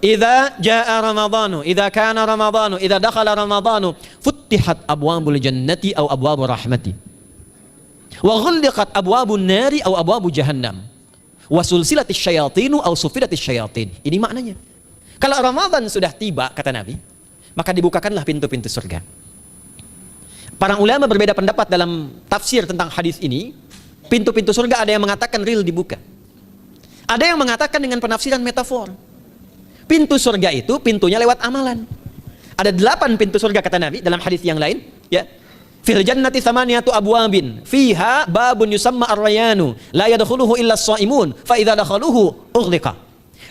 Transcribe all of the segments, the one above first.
idza jaa ramadhanu, idza kana ramadhanu, idza dakhala ramadhanu, futtihat abwabul jannati aw abwabur rahmati. Wa ghulliqat abwabun nari aw abwabu jahannam. Wa sulsilatis syayatinu aw sufilatis syayatin. Ini maknanya. Kalau Ramadan sudah tiba, kata Nabi, maka dibukakanlah pintu-pintu surga. Para ulama berbeda pendapat dalam tafsir tentang hadis ini. Pintu-pintu surga ada yang mengatakan real dibuka. Ada yang mengatakan dengan penafsiran metafor. Pintu surga itu pintunya lewat amalan. Ada 8 pintu surga kata Nabi dalam hadis yang lain, ya. Fil jannati thamaniyatu abwabin, fiha babun yusamma ar-rayanu, la yadkhuluhu illa as-shaimun, fa idza dakhaluhu ughliqa.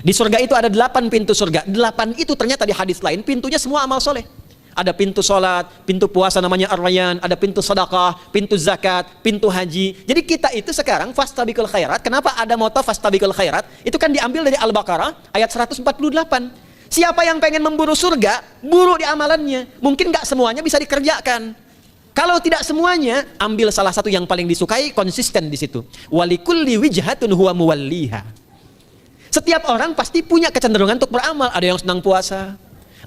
Di surga itu ada 8 pintu surga. 8 itu ternyata di hadis lain pintunya semua amal soleh. Ada pintu sholat, pintu puasa namanya ar-rayyan, ada pintu sedekah, pintu zakat, pintu haji. Jadi kita itu sekarang fastabiqul khairat. Kenapa ada moto fastabiqul khairat? Itu kan diambil dari Al-Baqarah ayat 148. Siapa yang pengen memburu surga, buru di amalannya. Mungkin nggak semuanya bisa dikerjakan. Kalau tidak semuanya, ambil salah satu yang paling disukai, konsisten di situ. Walikulli wijhatun huwa muwalliha. Setiap orang pasti punya kecenderungan untuk beramal. Ada yang senang puasa,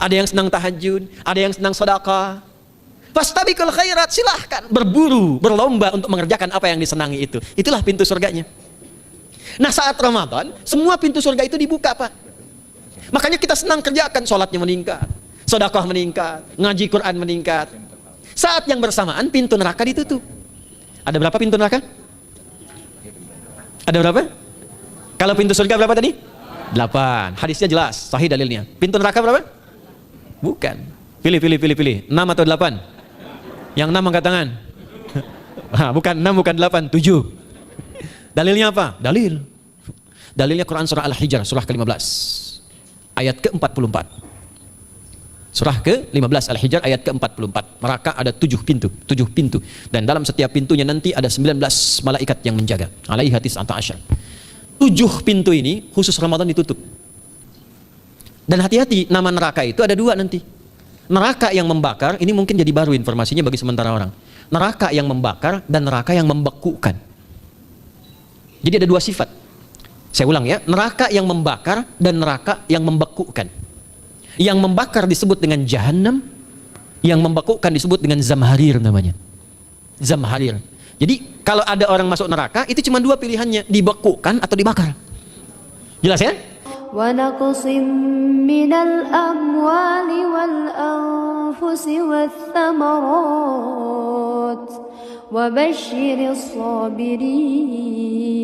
ada yang senang tahajud, ada yang senang sedekah. Fastabiqul khairat, silahkan berburu, berlomba untuk mengerjakan apa yang disenangi itu. Itulah pintu surganya. Nah, saat Ramadan, semua pintu surga itu dibuka, Pak. Makanya kita senang kerjakan, sholatnya meningkat, sedekah meningkat, ngaji Quran meningkat. Saat yang bersamaan pintu neraka ditutup. Ada berapa pintu neraka? Ada berapa? Kalau pintu surga berapa tadi? 8. Hadisnya jelas, sahih dalilnya. Pintu neraka berapa? Bukan. Pilih. 6 atau 8? Yang 6 angkat tangan. Bukan 6, bukan 8, 7. Dalilnya apa? Dalilnya Quran surah Al-Hijr, surah ke-15. Ayat ke-44. Surah ke-15 Al-Hijr ayat ke-44. Neraka ada 7 pintu. Dan dalam setiap pintunya nanti ada 19 malaikat yang menjaga. Alaiha tis'ata asyar. 7 pintu ini khusus Ramadan ditutup. Dan hati-hati, nama neraka itu ada 2 nanti. Neraka yang membakar, ini mungkin jadi baru informasinya bagi sementara orang. Neraka yang membakar dan neraka yang membekukan. Jadi ada 2 sifat. Saya ulang ya, neraka yang membakar dan neraka yang membekukan. Yang membakar disebut dengan Jahannam, yang membekukan disebut dengan Zamharir namanya. Zamharir. Jadi kalau ada orang masuk neraka itu cuma 2 pilihannya, dibekukan atau dibakar. Jelas ya? Wa naqsim minal amwali wal anfusi wath thamarat wa basyyiris sabirin.